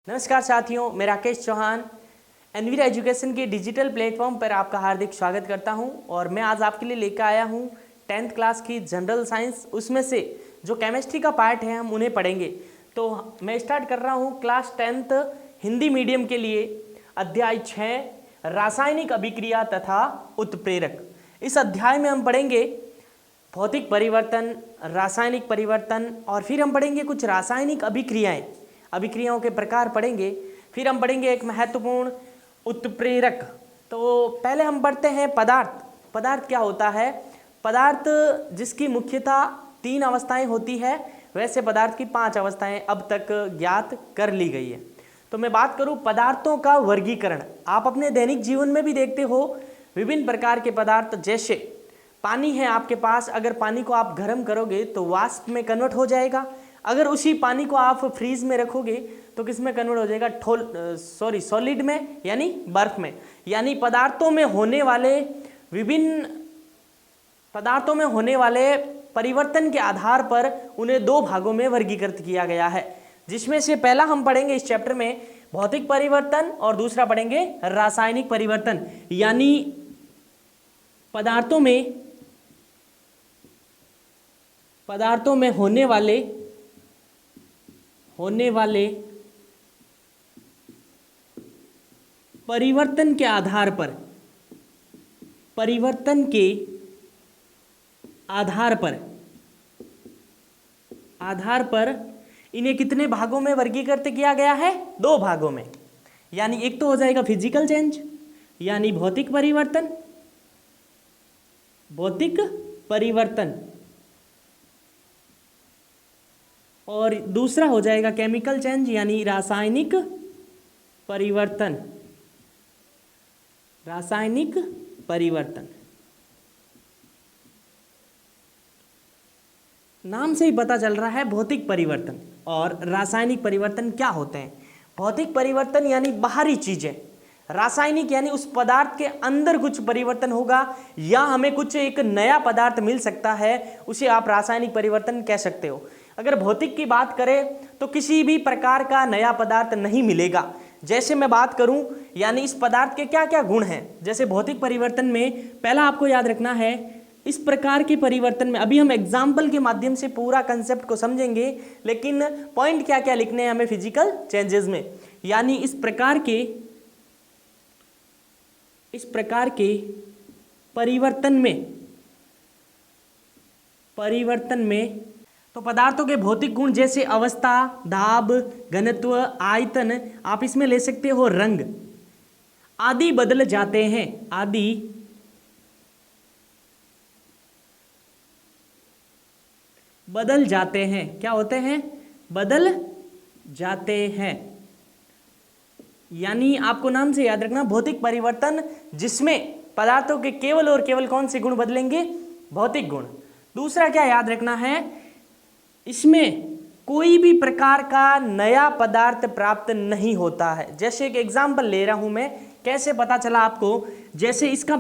नमस्कार साथियों, मैं राकेश चौहान एनवीरा एजुकेशन के डिजिटल प्लेटफॉर्म पर आपका हार्दिक स्वागत करता हूं। और मैं आज आपके लिए लेकर आया हूं 10th क्लास की जनरल साइंस। उसमें से जो केमिस्ट्री का पार्ट है हम उन्हें पढ़ेंगे। तो मैं स्टार्ट कर रहा हूं क्लास 10th हिंदी मीडियम के लिए अध्याय 6 रासायनिक अभिक्रिया तथा उत्प्रेरक। इस अध्याय में हम पढ़ेंगे भौतिक परिवर्तन, रासायनिक परिवर्तन और फिर हम पढ़ेंगे कुछ रासायनिक अभिक्रियाओं के प्रकार पढ़ेंगे। फिर हम पढ़ेंगे एक महत्वपूर्ण उत्प्रेरक। तो पहले हम पढ़ते हैं पदार्थ क्या होता है। पदार्थ जिसकी मुख्यतः 3 अवस्थाएं होती है, वैसे पदार्थ की 5 अवस्थाएं अब तक ज्ञात कर ली गई है। तो मैं बात करूं पदार्थों का वर्गीकरण। आप अपने दैनिक जीवन में भी देखते हो विभिन्न प्रकार के पदार्थ, जैसे पानी है आपके पास। अगर पानी को आप गर्म करोगे तो वाष्प में कन्वर्ट हो जाएगा। अगर उसी पानी को आप फ्रीज में रखोगे तो किस में कन्वर्ट हो जाएगा? सॉलिड में, यानी बर्फ में। यानी पदार्थों में होने वाले परिवर्तन के आधार पर उन्हें 2 भागों में वर्गीकृत किया गया है, जिसमें से पहला हम पढ़ेंगे इस चैप्टर में भौतिक परिवर्तन और दूसरा पढ़ेंगे रासायनिक परिवर्तन। यानी पदार्थों में होने वाले परिवर्तन के आधार पर इन्हें कितने भागों में वर्गीकृत किया गया है? 2 भागों में। यानी एक तो हो जाएगा फिजिकल चेंज, यानी भौतिक परिवर्तन, और दूसरा हो जाएगा केमिकल चेंज, यानी रासायनिक परिवर्तन। नाम से ही पता चल रहा है भौतिक परिवर्तन और रासायनिक परिवर्तन क्या होते हैं। भौतिक परिवर्तन यानी बाहरी चीजें, रासायनिक यानी उस पदार्थ के अंदर कुछ परिवर्तन होगा या हमें कुछ एक नया पदार्थ मिल सकता है, उसे आप रासायनिक परिवर्तन कह सकते हो। अगर भौतिक की बात करें तो किसी भी प्रकार का नया पदार्थ नहीं मिलेगा। जैसे मैं बात करूं, यानी इस पदार्थ के क्या क्या गुण हैं। जैसे भौतिक परिवर्तन में पहला आपको याद रखना है, इस प्रकार के परिवर्तन में अभी हम एग्जाम्पल के माध्यम से पूरा कंसेप्ट को समझेंगे, लेकिन पॉइंट क्या क्या लिखने हैं हमें फिजिकल चेंजेस में। यानी इस प्रकार के परिवर्तन में तो पदार्थों के भौतिक गुण जैसे अवस्था, दाब, घनत्व, आयतन, आप इसमें ले सकते हो रंग आदि बदल जाते हैं। क्या होते हैं? बदल जाते हैं। यानी आपको नाम से याद रखना भौतिक परिवर्तन, जिसमें पदार्थों के केवल और केवल कौन से गुण बदलेंगे? भौतिक गुण। दूसरा क्या याद रखना है, इसमें कोई भी प्रकार का नया पदार्थ प्राप्त नहीं होता है। जैसे एक एग्जाम्पल ले रहा हूं मैं, कैसे पता चला आपको? जैसे इसका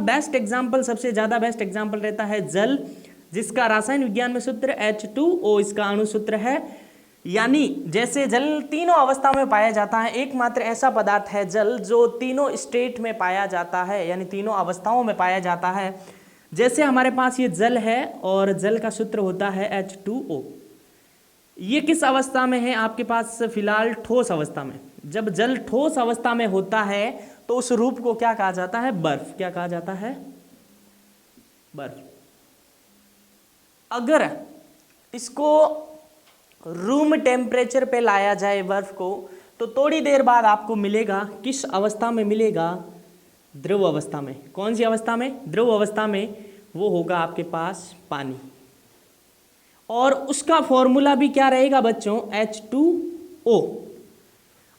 सबसे ज्यादा बेस्ट एग्जाम्पल रहता है जल, जिसका रासायनिक विज्ञान में सूत्र H2O इसका अणु सूत्र है। यानी जैसे जल तीनों अवस्थाओं में पाया जाता है, एकमात्र ऐसा पदार्थ है जल जो तीनों स्टेट में पाया जाता है, यानी तीनों अवस्थाओं में पाया जाता है। जैसे हमारे पास ये जल है और जल का सूत्र होता है H2O। ये किस अवस्था में है आपके पास? फिलहाल ठोस अवस्था में। जब जल ठोस अवस्था में होता है तो उस रूप को क्या कहा जाता है? बर्फ। क्या कहा जाता है? बर्फ। अगर इसको रूम टेम्परेचर पे लाया जाए बर्फ को, तो थोड़ी देर बाद आपको मिलेगा, किस अवस्था में मिलेगा? द्रव अवस्था में। कौन सी अवस्था में? द्रव अवस्था में। वो होगा आपके पास पानी। और उसका फॉर्मूला भी क्या रहेगा बच्चों? H2O।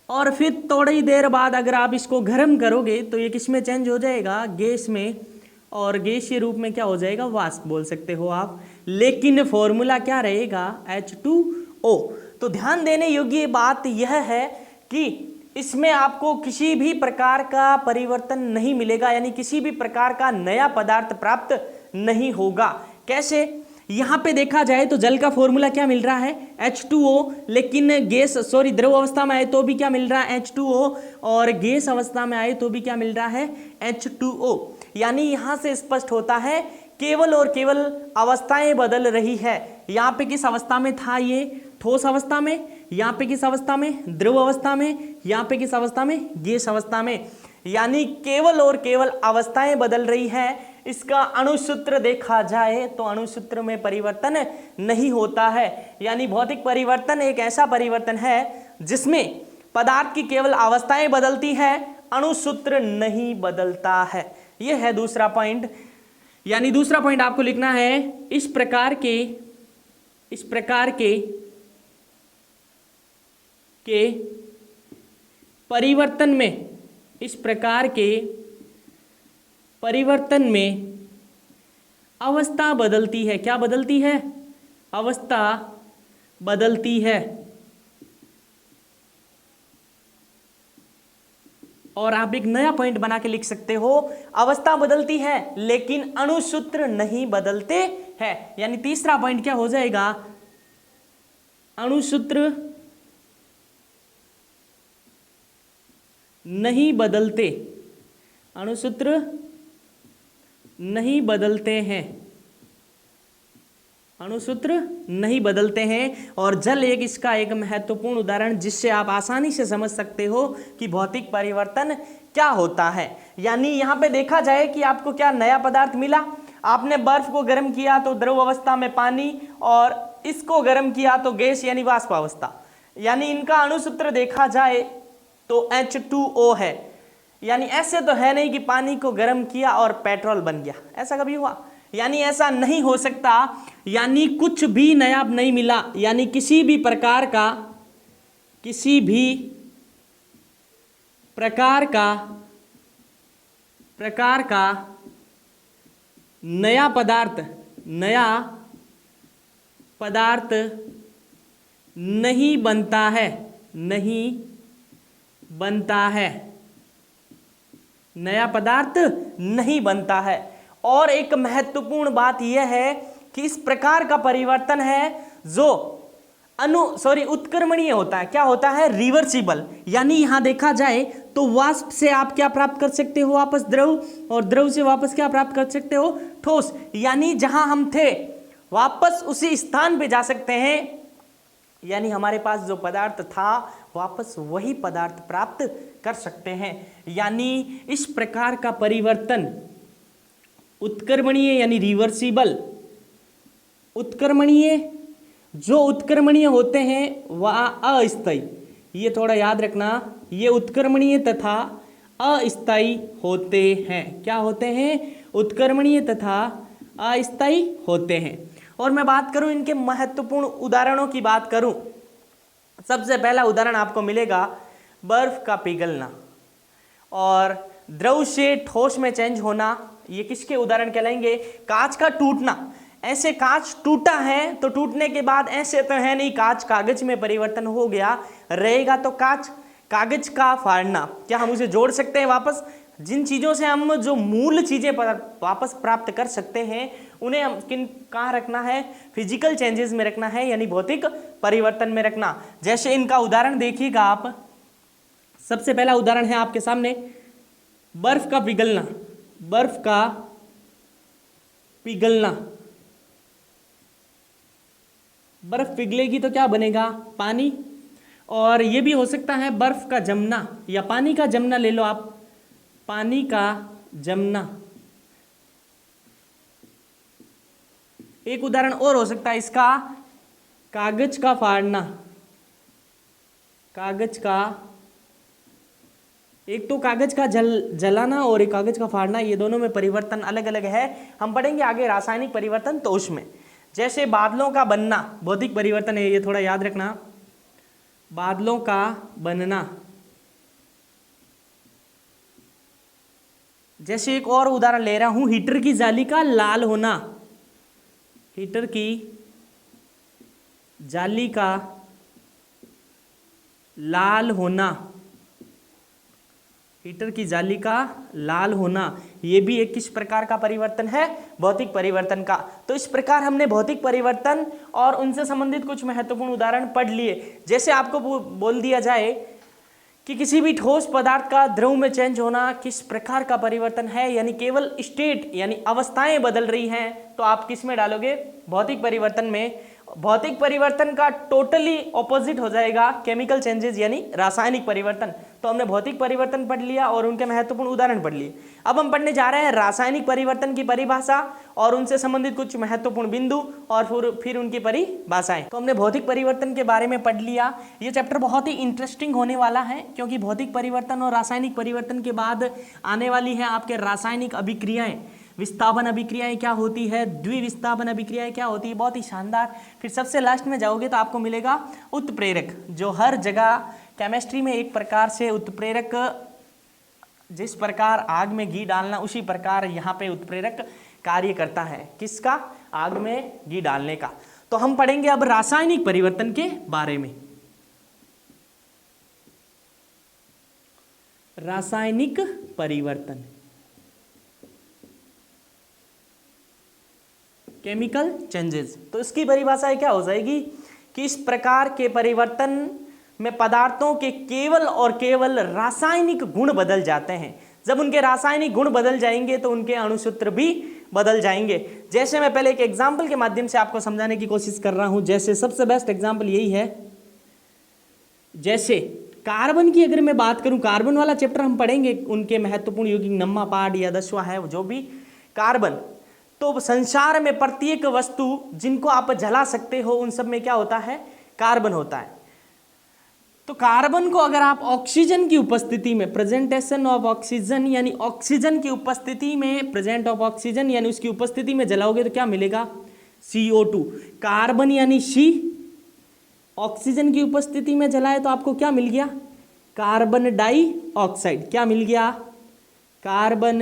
और फिर थोड़ी देर बाद अगर आप इसको गर्म करोगे तो ये किस में चेंज हो जाएगा? गैस में। और गैसीय रूप में क्या हो जाएगा? वाष्प बोल सकते हो आप। लेकिन फॉर्मूला क्या रहेगा? H2O। तो ध्यान देने योग्य बात यह है कि इसमें आपको किसी भी प्रकार का परिवर्तन नहीं मिलेगा, यानी किसी भी प्रकार का नया पदार्थ प्राप्त नहीं होगा। कैसे? यहाँ पे देखा जाए तो जल का फॉर्मूला क्या मिल रहा है H2O, लेकिन द्रव अवस्था में आए तो भी क्या मिल रहा है H2O, और गैस अवस्था में आए तो भी क्या मिल रहा है H2O। यानी यहाँ से स्पष्ट होता है केवल और केवल अवस्थाएं बदल रही है। यहाँ पे किस अवस्था में था ये, ठोस अवस्था में, यहाँ पे किस अवस्था में, द्रव अवस्था में, यहाँ पे किस अवस्था में, गैस अवस्था में। यानी केवल और केवल अवस्थाएं बदल रही है। इसका अणुसूत्र देखा जाए तो अणुसूत्र में परिवर्तन नहीं होता है। यानी भौतिक परिवर्तन एक ऐसा परिवर्तन है जिसमें पदार्थ की केवल अवस्थाएं बदलती है, अणुसूत्र नहीं बदलता है। यह है दूसरा पॉइंट। यानी दूसरा पॉइंट आपको लिखना है, इस प्रकार के परिवर्तन में, इस प्रकार के परिवर्तन में अवस्था बदलती है। क्या बदलती है? अवस्था बदलती है। और आप एक नया पॉइंट बना के लिख सकते हो, अवस्था बदलती है लेकिन अणुसूत्र नहीं बदलते हैं। यानी तीसरा पॉइंट क्या हो जाएगा, अणुसूत्र नहीं बदलते, अणुसूत्र नहीं बदलते हैं, अणुसूत्र नहीं बदलते हैं। और जल इसका एक महत्वपूर्ण उदाहरण जिससे आप आसानी से समझ सकते हो कि भौतिक परिवर्तन क्या होता है। यानी यहाँ पे देखा जाए कि आपको क्या नया पदार्थ मिला, आपने बर्फ को गर्म किया तो द्रव अवस्था में पानी, और इसको गर्म किया तो गैस यानी वाष्प अवस्था। यानी इनका अणुसूत्र देखा जाए तो H2O है। यानी ऐसे तो है नहीं कि पानी को गर्म किया और पेट्रोल बन गया, ऐसा कभी हुआ? यानी ऐसा नहीं हो सकता। यानी कुछ भी नया नहीं मिला। यानी किसी भी प्रकार का नया पदार्थ नहीं बनता है, नया पदार्थ नहीं बनता है। और एक महत्वपूर्ण बात यह है कि इस प्रकार का परिवर्तन है जो उत्क्रमणीय होता है। क्या होता है? रिवर्सिबल। यानी यहां देखा जाए तो वाष्प से आप क्या प्राप्त कर सकते हो? वापस द्रव, और द्रव से वापस क्या प्राप्त कर सकते हो? ठोस। यानी जहां हम थे वापस उसी स्थान पे जा सकते हैं। यानी हमारे पास जो पदार्थ था वापस वही पदार्थ प्राप्त कर सकते हैं। यानी इस प्रकार का परिवर्तन उत्क्रमणीय यानी रिवर्सिबल, जो उत्क्रमणीय होते हैं वह अस्थायी, ये थोड़ा याद रखना, ये उत्क्रमणीय तथा अस्थायी होते हैं। क्या होते हैं? उत्क्रमणीय तथा अस्थायी होते हैं। और मैं बात करूं इनके महत्वपूर्ण उदाहरणों की बात करूं, सबसे पहला उदाहरण आपको मिलेगा बर्फ का पिघलना और द्रव से ठोस में चेंज होना। ये किसके उदाहरण कहलाएंगे? कांच का टूटना। ऐसे कांच टूटा है तो टूटने के बाद ऐसे तो है नहीं कांच कागज में परिवर्तन हो गया, रहेगा तो कागज का फाड़ना। क्या हम उसे जोड़ सकते हैं वापस? जिन चीज़ों से हम जो मूल चीज़ें वापस प्राप्त कर सकते हैं उन्हें हम कहाँ रखना है? फिजिकल चेंजेस में रखना है, यानी भौतिक परिवर्तन में रखना। जैसे इनका उदाहरण देखिएगा आप, सबसे पहला उदाहरण है आपके सामने बर्फ का पिघलना। बर्फ का पिघलना, बर्फ पिघलेगी तो क्या बनेगा? पानी। और ये भी हो सकता है बर्फ का जमना या पानी का जमना, ले लो आप, पानी का जमना। एक उदाहरण और हो सकता है इसका, कागज का फाड़ना। कागज का, एक तो कागज का जलाना और एक कागज का फाड़ना, ये दोनों में परिवर्तन अलग अलग है। हम पढ़ेंगे आगे रासायनिक परिवर्तन तो उसमें। जैसे बादलों का बनना भौतिक परिवर्तन है, ये थोड़ा याद रखना, बादलों का बनना। जैसे एक और उदाहरण ले रहा हूं, हीटर की जाली का लाल होना। हीटर की जाली का लाल होना, हीटर की जाली का लाल होना। ये भी एक किस प्रकार का परिवर्तन है? भौतिक परिवर्तन का। तो इस प्रकार हमने भौतिक परिवर्तन और उनसे संबंधित कुछ महत्वपूर्ण उदाहरण पढ़ लिए। जैसे आपको बोल दिया जाए कि किसी भी ठोस पदार्थ का द्रव में चेंज होना किस प्रकार का परिवर्तन है, यानी केवल स्टेट यानी अवस्थाएं बदल रही हैं, तो आप किस में डालोगे? भौतिक परिवर्तन में। भौतिक परिवर्तन का टोटली ऑपोजिट हो जाएगा केमिकल चेंजेस यानी रासायनिक परिवर्तन। तो हमने भौतिक परिवर्तन पढ़ लिया और उनके महत्वपूर्ण उदाहरण पढ़ लिए। अब हम पढ़ने जा रहे हैं रासायनिक परिवर्तन की परिभाषा और उनसे संबंधित कुछ महत्वपूर्ण बिंदु और फिर उनकी परिभाषाएं। तो हमने भौतिक परिवर्तन के बारे में पढ़ लिया। ये चैप्टर बहुत ही इंटरेस्टिंग होने वाला है, क्योंकि भौतिक परिवर्तन और रासायनिक परिवर्तन के बाद आने वाली है आपके रासायनिक अभिक्रियाएं। विस्थापन अभिक्रियाएं क्या होती है, द्विविस्थापन अभिक्रियाएं क्या होती है, बहुत ही शानदार। फिर सबसे लास्ट में जाओगे तो आपको मिलेगा उत्प्रेरक, जो हर जगह केमिस्ट्री में एक प्रकार से उत्प्रेरक, जिस प्रकार आग में घी डालना उसी प्रकार यहाँ पे उत्प्रेरक कार्य करता है। किसका? आग में घी डालने का। तो हम पढ़ेंगे अब रासायनिक परिवर्तन के बारे में। रासायनिक परिवर्तन, केमिकल चेंजेस। तो इसकी परिभाषा क्या हो जाएगी कि इस प्रकार के परिवर्तन में पदार्थों के केवल और केवल रासायनिक गुण बदल जाते हैं। जब उनके रासायनिक गुण बदल जाएंगे तो उनके अणुसूत्र भी बदल जाएंगे। जैसे मैं पहले एक एग्जाम्पल के माध्यम से आपको समझाने की कोशिश कर रहा हूं। जैसे सबसे बेस्ट एग्जाम्पल यही है, जैसे कार्बन की अगर मैं बात करूं, कार्बन वाला चैप्टर हम पढ़ेंगे, उनके महत्वपूर्ण यौगिक 9वां पाठ या 10वां है जो भी। कार्बन, तो संसार में प्रत्येक वस्तु जिनको आप जला सकते हो उन सब में क्या होता है? कार्बन होता है। तो कार्बन को अगर आप ऑक्सीजन की उपस्थिति में, प्रेजेंटेशन ऑफ ऑक्सीजन यानी ऑक्सीजन की उपस्थिति में, प्रेजेंट ऑफ ऑक्सीजन यानी उसकी उपस्थिति में जलाओगे तो क्या मिलेगा? CO2। कार्बन यानी C, ऑक्सीजन की उपस्थिति में जलाए तो आपको क्या मिल गया? Carbon dioxide. क्या मिल गया? Carbon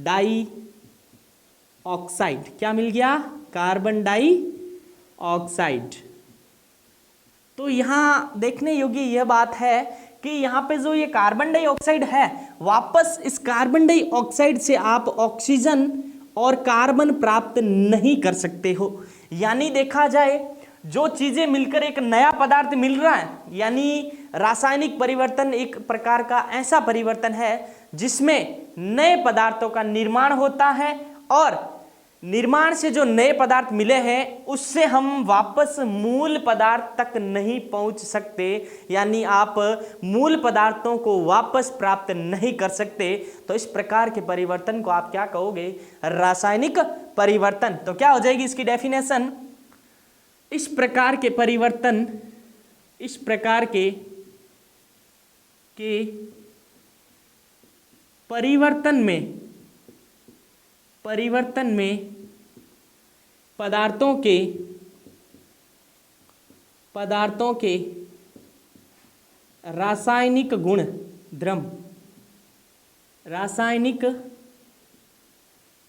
dioxide. क्या मिल गया? Carbon dioxide. तो यहाँ देखने योग्य यह बात है कि यहाँ पे जो ये कार्बन डाइऑक्साइड है, वापस इस कार्बन डाइऑक्साइड से आप ऑक्सीजन और कार्बन प्राप्त नहीं कर सकते हो। यानी देखा जाए जो चीजें मिलकर एक नया पदार्थ मिल रहा है, यानी रासायनिक परिवर्तन एक प्रकार का ऐसा परिवर्तन है जिसमें नए पदार्थों का निर्माण होता है और निर्माण से जो नए पदार्थ मिले हैं उससे हम वापस मूल पदार्थ तक नहीं पहुंच सकते, यानी आप मूल पदार्थों को वापस प्राप्त नहीं कर सकते। तो इस प्रकार के परिवर्तन को आप क्या कहोगे? रासायनिक परिवर्तन। तो क्या हो जाएगी इसकी डेफिनेशन? इस प्रकार के परिवर्तन, इस प्रकार के परिवर्तन में पदार्थों के रासायनिक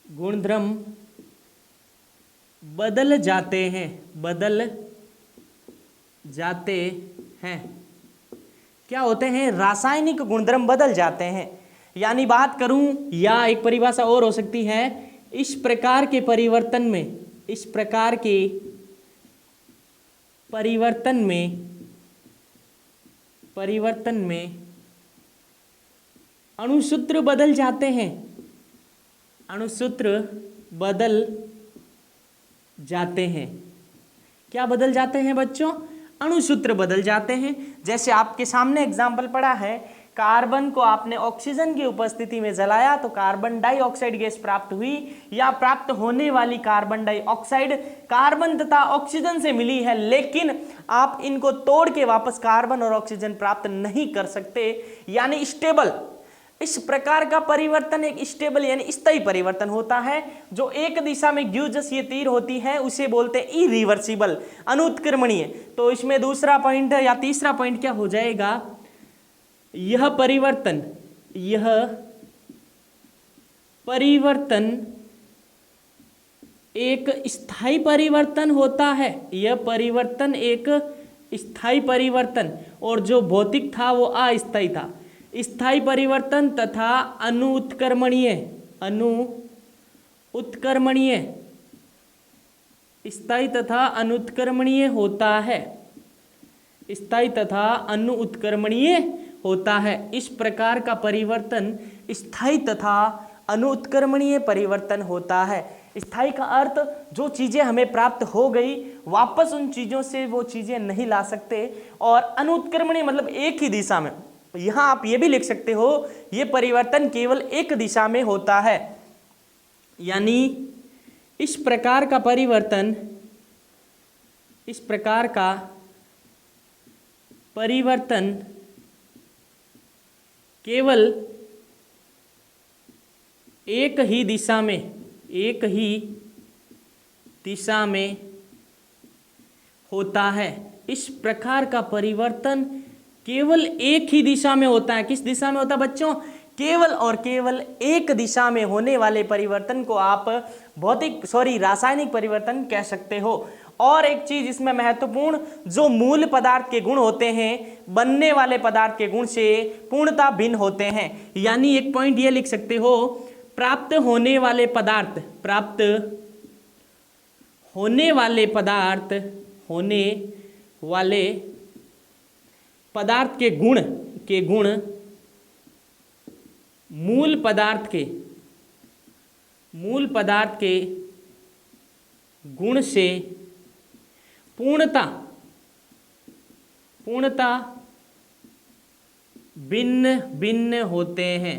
गुणधर्म बदल जाते हैं। क्या होते हैं? रासायनिक गुणधर्म बदल जाते हैं। यानी बात करूं, या एक परिभाषा और हो सकती है, इस प्रकार के परिवर्तन में अणुसूत्र बदल जाते हैं। क्या बदल जाते हैं बच्चों? अणुसूत्र बदल जाते हैं। जैसे आपके सामने एग्जाम्पल पड़ा है, कार्बन को आपने ऑक्सीजन की उपस्थिति में जलाया तो कार्बन डाइऑक्साइड गैस प्राप्त हुई, या प्राप्त होने वाली कार्बन डाइऑक्साइड कार्बन तथा ऑक्सीजन से मिली है, लेकिन आप इनको तोड़ के वापस कार्बन और ऑक्सीजन प्राप्त नहीं कर सकते, यानी स्टेबल। इस प्रकार का परिवर्तन एक स्टेबल यानी स्थायी परिवर्तन होता है। जो एक दिशा में द्विध्रुवीय तीर होती है उसे बोलते हैं इरिवर्सिबल, अनुत्क्रमणीय। तो इसमें दूसरा पॉइंट या तीसरा पॉइंट क्या हो जाएगा? यह परिवर्तन एक स्थायी परिवर्तन होता है। यह परिवर्तन एक स्थायी परिवर्तन, और जो भौतिक था वो अस्थायी था। स्थायी परिवर्तन तथा अनुत्क्रमणीय अनु उत्क्रमणीय, स्थायी तथा अनुत्क्रमणीय होता है, स्थायी तथा अनु उत्क्रमणीय होता है। इस प्रकार का परिवर्तन स्थायी तथा अनु उत्क्रमणीय परिवर्तन होता है। स्थायी का अर्थ जो चीज़ें हमें प्राप्त हो गई वापस उन चीज़ों से वो चीज़ें नहीं ला सकते, और अनुत्क्रमणीय मतलब एक ही दिशा में। यहाँ आप ये भी लिख सकते हो ये परिवर्तन केवल एक दिशा में होता है, यानी इस प्रकार का परिवर्तन, इस प्रकार का परिवर्तन केवल एक ही दिशा में, एक ही दिशा में होता है। इस प्रकार का परिवर्तन केवल एक ही दिशा में होता है। किस दिशा में होता है बच्चों? केवल और केवल एक दिशा में होने वाले परिवर्तन को आप रासायनिक परिवर्तन कह सकते हो। और एक चीज इसमें महत्वपूर्ण, जो मूल पदार्थ के गुण होते हैं बनने वाले पदार्थ के गुण से पूर्णतः भिन्न होते हैं। यानी एक पॉइंट ये लिख सकते हो, प्राप्त होने वाले पदार्थ, प्राप्त होने वाले पदार्थ, होने वाले पदार्थ के गुण मूल पदार्थ के गुण से पूर्णता भिन्न होते हैं।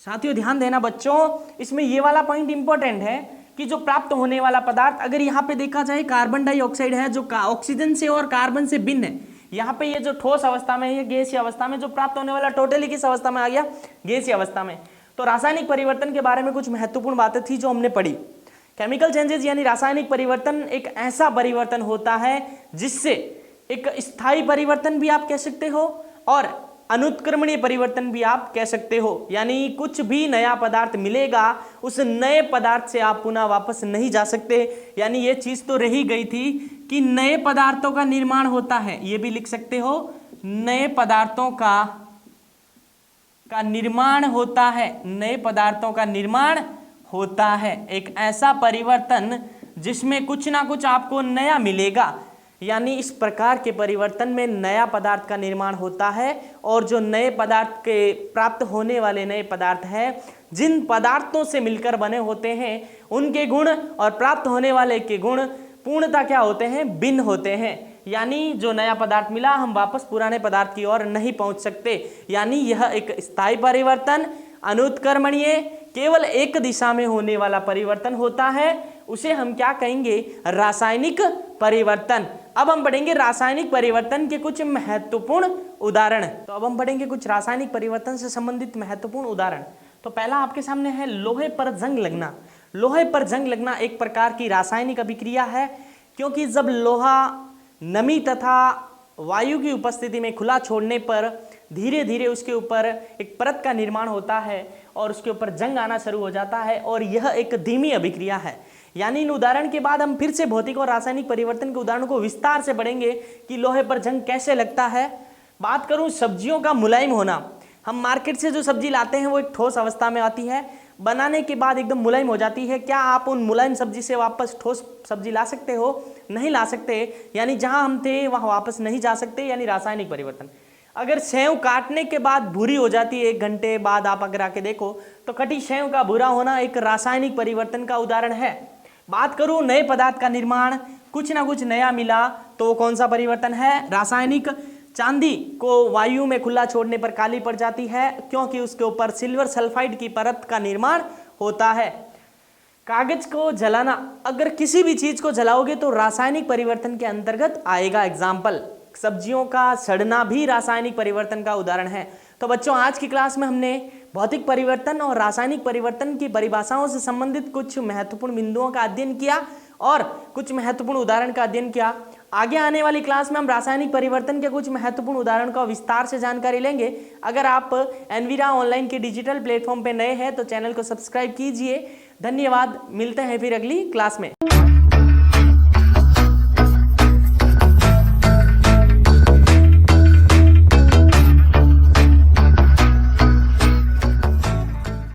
साथियों ध्यान देना बच्चों, इसमें ये वाला पॉइंट इंपॉर्टेंट है कि जो प्राप्त होने वाला पदार्थ, अगर यहाँ पे देखा जाए कार्बन डाइऑक्साइड है जो ऑक्सीजन से और कार्बन से भिन्न है। यहाँ पे ये जो ठोस अवस्था में है, ये गैसीय अवस्था में, जो प्राप्त होने वाला टोटली किस अवस्था में आ गया? गैसीय अवस्था में। तो रासायनिक परिवर्तन के बारे में कुछ महत्वपूर्ण बातें थी जो हमने पढ़ी। केमिकल चेंजेस यानी रासायनिक परिवर्तन एक ऐसा परिवर्तन होता है जिससे एक स्थायी परिवर्तन भी आप कह सकते हो और अनुत्क्रमणीय परिवर्तन भी आप कह सकते हो। यानी कुछ भी नया पदार्थ मिलेगा उस नए पदार्थ से आप पुनः वापस नहीं जा सकते। यानी ये चीज तो रही गई थी कि नए पदार्थों का निर्माण होता है, ये भी लिख सकते हो, नए पदार्थों का निर्माण होता है, नए पदार्थों का निर्माण होता है। एक ऐसा परिवर्तन जिसमें कुछ ना कुछ आपको नया मिलेगा। यानी इस प्रकार के परिवर्तन में नया पदार्थ का निर्माण होता है, और जो नए पदार्थ के प्राप्त होने वाले नए पदार्थ हैं, जिन पदार्थों से मिलकर बने होते हैं उनके गुण और प्राप्त होने वाले के गुण पूर्णतः क्या होते हैं? भिन्न होते हैं। यानी जो नया पदार्थ मिला हम वापस पुराने पदार्थ की ओर नहीं पहुंच सकते। यानी यह एक स्थायी परिवर्तन, अनुत्क्रमणीय, केवल एक दिशा में होने वाला परिवर्तन होता है। उसे हम क्या कहेंगे? रासायनिक परिवर्तन। अब हम पढ़ेंगे रासायनिक परिवर्तन के कुछ महत्वपूर्ण उदाहरण। तो अब हम पढ़ेंगे कुछ रासायनिक परिवर्तन से संबंधित महत्वपूर्ण उदाहरण। तो पहला आपके सामने है लोहे पर जंग लगना। लोहे पर जंग लगना एक प्रकार की रासायनिक अभिक्रिया है, क्योंकि जब लोहा नमी तथा वायु की उपस्थिति में खुला छोड़ने पर धीरे धीरे उसके ऊपर एक परत का निर्माण होता है और उसके ऊपर जंग आना शुरू हो जाता है, और यह एक धीमी अभिक्रिया है। यानी इन उदाहरण के बाद हम फिर से भौतिक और रासायनिक परिवर्तन के उदाहरणों को विस्तार से पढ़ेंगे कि लोहे पर जंग कैसे लगता है। बात करूं सब्जियों का मुलायम होना, हम मार्केट से जो सब्जी लाते हैं वो एक ठोस अवस्था में आती है, बनाने के बाद एकदम मुलायम हो जाती है। क्या आप उन मुलायम सब्जी से वापस ठोस सब्जी ला सकते हो? नहीं ला सकते। यानी जहां हम थे वहां वापस नहीं जा सकते, यानी रासायनिक परिवर्तन। अगर सेव काटने के बाद भूरी हो जाती है, 1 घंटे बाद आप अगर आके देखो तो कटी सेव का भूरा होना एक रासायनिक परिवर्तन का उदाहरण है। बात करूं नए पदार्थ का निर्माण, कुछ ना कुछ नया मिला तो कौन सा परिवर्तन है? रासायनिक। चांदी को वायु में खुला छोड़ने पर काली पड़ जाती है, क्योंकि उसके ऊपर सिल्वर सल्फाइड की परत का निर्माण होता है। कागज को जलाना, अगर किसी भी चीज को जलाओगे तो रासायनिक परिवर्तन के अंतर्गत आएगा। एग्जाम्पल, सब्जियों का सड़ना भी रासायनिक परिवर्तन का उदाहरण है। तो बच्चों आज की क्लास में हमने भौतिक परिवर्तन और रासायनिक परिवर्तन की परिभाषाओं से संबंधित कुछ महत्वपूर्ण बिंदुओं का अध्ययन किया और कुछ महत्वपूर्ण उदाहरण का अध्ययन किया। आगे आने वाली क्लास में हम रासायनिक परिवर्तन के कुछ महत्वपूर्ण उदाहरण का विस्तार से जानकारी लेंगे। अगर आप एनवीरा ऑनलाइन के डिजिटल प्लेटफॉर्म पे नए हैं तो चैनल को सब्सक्राइब कीजिए। धन्यवाद, मिलते हैं फिर अगली क्लास में।